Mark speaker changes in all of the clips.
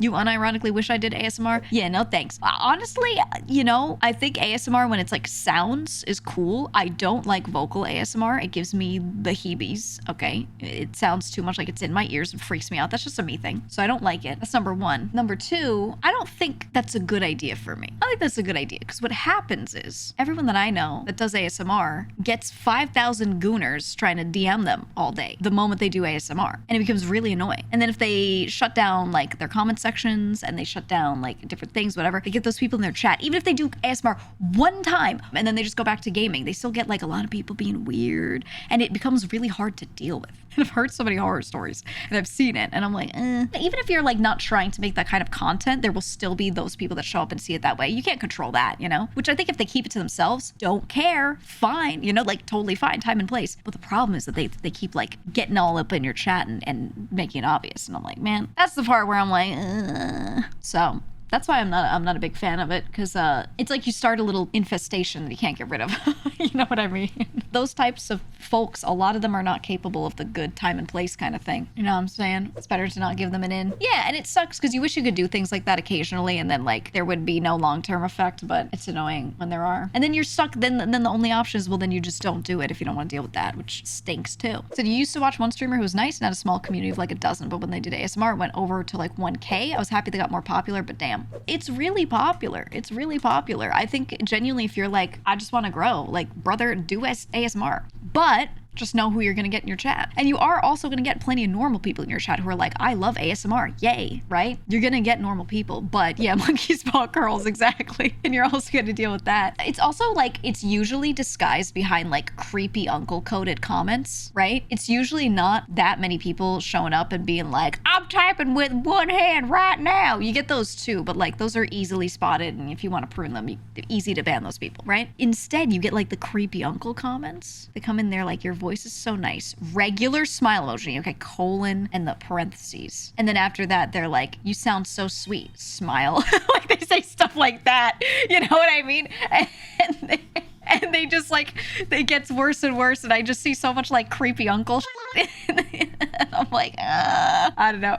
Speaker 1: You unironically wish I did ASMR? Yeah, no thanks. Honestly, you know, I think ASMR when it's like sounds is cool. I don't like vocal ASMR. It gives me the heebies, okay? It sounds too much like it's in my ears and freaks me out. That's just a me thing. So I don't like it. That's number one. Number two, I don't think that's a good idea for me. I think that's a good idea because what happens is everyone that I know that does ASMR gets 5,000 gooners trying to DM them all day the moment they do ASMR. And it becomes really annoying. And then if they shut down like their comment sections and they shut down like different things, whatever, they get those people in their chat. Even if they do ASMR one time and then they just go back to gaming, they still get like a lot of people being weird and it becomes really hard to deal with. And I've heard so many horror stories and I've seen it and I'm like, Even if you're like not trying to make that kind of content, there will still be those people that show up and see it that way. You can't control that, you know? Which I think if they keep it to themselves, don't care, fine, you know, like totally fine, time and place. But the problem is that they keep like getting all up in your chat and making it obvious. And I'm like, man, that's the part where I'm like, So that's why I'm not a big fan of it, because it's like you start a little infestation that you can't get rid of. You know what I mean? Those types of folks, a lot of them are not capable of the good time and place kind of thing. You know what I'm saying? It's better to not give them an in. Yeah, and it sucks because you wish you could do things like that occasionally and then like there would be no long-term effect, but it's annoying when there are. And then you're stuck, then the only option is, well, then you just don't do it if you don't want to deal with that, which stinks too. So you used to watch one streamer who was nice and had a small community of like a dozen, but when they did ASMR, it went over to like 1K. I was happy they got more popular, but damn. It's really popular. It's really popular. I think genuinely if you're like, I just want to grow, like brother, do ASMR. But just know who you're going to get in your chat. And you are also going to get plenty of normal people in your chat who are like, I love ASMR. Yay, right? You're going to get normal people. But yeah, monkey paw curls, exactly. And you're also going to deal with that. It's also like, it's usually disguised behind like creepy uncle coded comments, right? It's usually not that many people showing up and being like, I'm typing with one hand right now. You get those too, but like those are easily spotted. And if you want to prune them, they're easy to ban those people, right? Instead, you get like the creepy uncle comments. They come in there like, your voice is so nice. Regular smile emoji, okay, colon and the parentheses. And then after that, they're like, you sound so sweet, smile. Like they say stuff like that. You know what I mean? And they just like, it gets worse and worse. And I just see so much like creepy uncle shit. And I'm like, I don't know.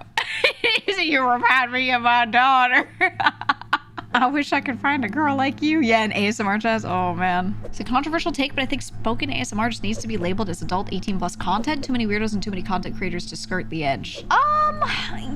Speaker 1: You remind me of my daughter. I wish I could find a girl like you. Yeah, an ASMR chest. Oh, man. It's a controversial take, but I think spoken ASMR just needs to be labeled as adult 18+ content. Too many weirdos and too many content creators to skirt the edge.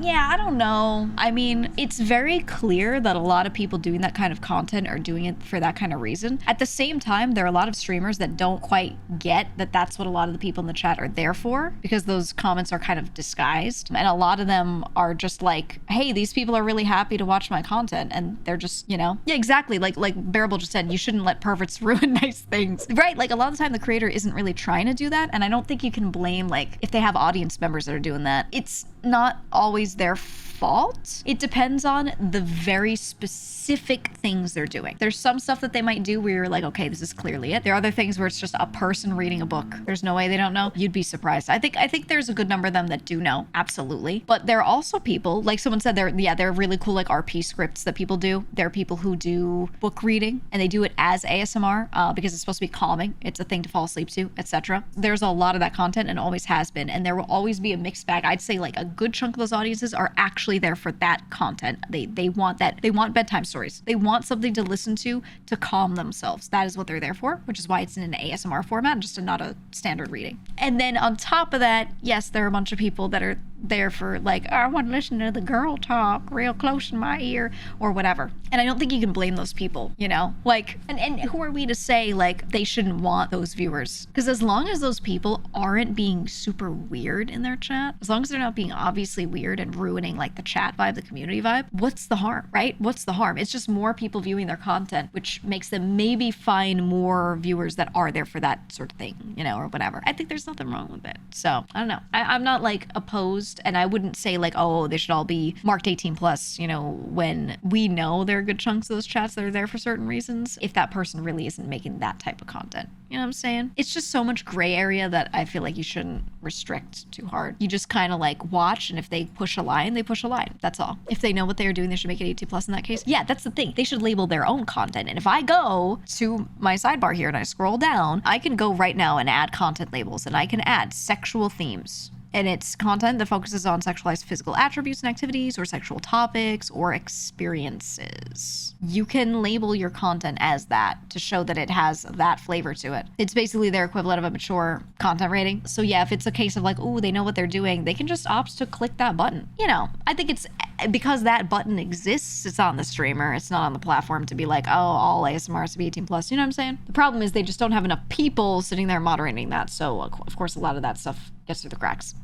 Speaker 1: Yeah, I don't know. I mean, it's very clear that a lot of people doing that kind of content are doing it for that kind of reason. At the same time, there are a lot of streamers that don't quite get that that's what a lot of the people in the chat are there for, because those comments are kind of disguised. And a lot of them are just like, hey, these people are really happy to watch my content. And they're just, you know, yeah, exactly. Like Bearable just said, you shouldn't let perverts ruin nice things, right? Like a lot of the time the creator isn't really trying to do that. And I don't think you can blame, like, if they have audience members that are doing that, it's not always their fault. It depends on the very specific things they're doing. There's some stuff that they might do where you're like, okay, this is clearly it. There are other things where it's just a person reading a book. There's no way they don't know. You'd be surprised. I think there's a good number of them that do know, absolutely. But there are also people, like someone said, they're really cool like RP scripts that people do. There are people who do book reading and they do it as ASMR because it's supposed to be calming. It's a thing to fall asleep to, etc. There's a lot of that content and always has been, and there will always be a mixed bag. I'd say like a good chunk of those audiences are actually there for that content. They want that. They want bedtime stories. They want something to listen to calm themselves. That is what they're there for, which is why it's in an ASMR format, just not a standard reading. And then on top of that, yes, there are a bunch of people that are there for like, oh, I want to listen to the girl talk real close in my ear or whatever. And I don't think you can blame those people, you know, like, and who are we to say like they shouldn't want those viewers? Because as long as those people aren't being super weird in their chat, as long as they're not being obviously weird and ruining like the chat vibe, the community vibe, what's the harm, right? What's the harm? It's just more people viewing their content, which makes them maybe find more viewers that are there for that sort of thing, you know, or whatever. I think there's nothing wrong with it. So I don't know. I'm not like opposed, and I wouldn't say like, oh, they should all be marked 18+, you know, when we know there are good chunks of those chats that are there for certain reasons, if that person really isn't making that type of content. You know what I'm saying? It's just so much gray area that I feel like you shouldn't restrict too hard. You just kind of like watch, and if they push a line, they push a line. That's all. If they know what they're doing, they should make it 18+ in that case. Yeah, that's the thing. They should label their own content. And if I go to my sidebar here and I scroll down, I can go right now and add content labels, and I can add sexual themes. And it's content that focuses on sexualized physical attributes and activities or sexual topics or experiences. You can label your content as that to show that it has that flavor to it. It's basically their equivalent of a mature content rating. So yeah, if it's a case of like, oh, they know what they're doing, they can just opt to click that button. You know, I think it's because that button exists, it's on the streamer, it's not on the platform to be like, oh, all ASMR has to be 18 plus. You know what I'm saying? The problem is they just don't have enough people sitting there moderating that. So of course, a lot of that stuff gets through the cracks.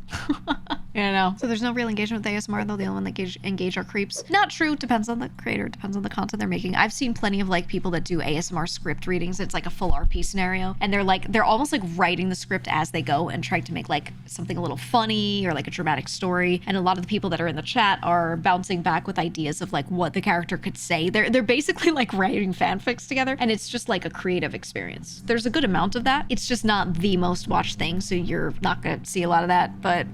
Speaker 1: You know? So there's no real engagement with ASMR though. The only one that engage are creeps. Not true. Depends on the creator. Depends on the content they're making. I've seen plenty of like people that do ASMR script readings. It's like a full RP scenario. And they're almost like writing the script as they go and trying to make like something a little funny or like a dramatic story. And a lot of the people that are in the chat are bouncing back with ideas of like what the character could say. They're basically like writing fanfics together. And it's just like a creative experience. There's a good amount of that. It's just not the most watched thing. So you're not going to see a lot of that. But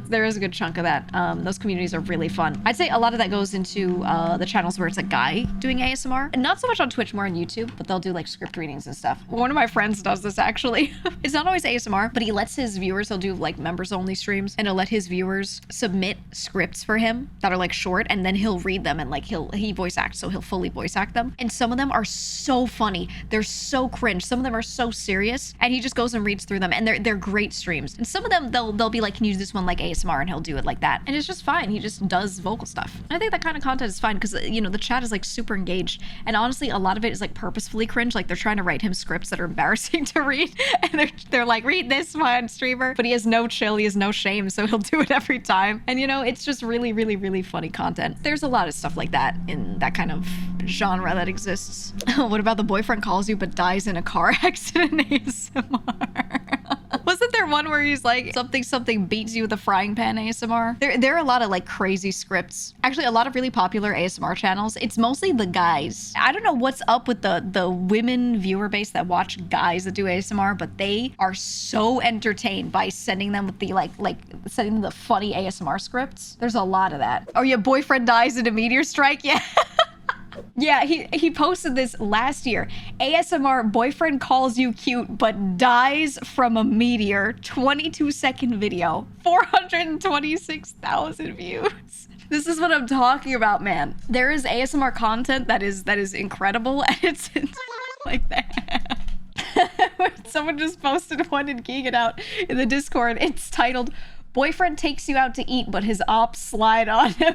Speaker 1: there is a good chunk of that. Those communities are really fun. I'd say a lot of that goes into the channels where it's a guy doing ASMR. And not so much on Twitch, more on YouTube, but they'll do like script readings and stuff. One of my friends does this actually. It's not always ASMR, but he lets his viewers, he'll do like members only streams, and he'll let his viewers submit scripts for him that are like short, and then he'll read them and like he voice acts, so he'll fully voice act them. And some of them are so funny. They're so cringe. Some of them are so serious, and he just goes and reads through them, and they're great streams. And some of them they'll be like, can you do this one like ASMR, and he'll do it like that. And it's just fine. He just does vocal stuff. And I think that kind of content is fine because, you know, the chat is like super engaged. And honestly, a lot of it is like purposefully cringe. Like they're trying to write him scripts that are embarrassing to read. And they're like, read this one, streamer. But he has no chill. He has no shame. So he'll do it every time. And, you know, it's just really, really, really funny content. There's a lot of stuff like that in that kind of genre that exists. What about the boyfriend calls you but dies in a car accident ASMR? Wasn't there one where he's like, something beats you with a frying pan ASMR? There are a lot of like crazy scripts. Actually, a lot of really popular ASMR channels. It's mostly the guys. I don't know what's up with the women viewer base that watch guys that do ASMR, but they are so entertained by sending them with the like sending them the funny ASMR scripts. There's a lot of that. Oh, your boyfriend dies in a meteor strike? Yeah. Yeah, he posted this last year. ASMR boyfriend calls you cute but dies from a meteor. 22-second video. 426,000 views. This is what I'm talking about, man. There is ASMR content that is incredible, and it's like that. Someone just posted one and GEEGA out in the Discord. It's titled, "Boyfriend takes you out to eat, but his ops slide on him."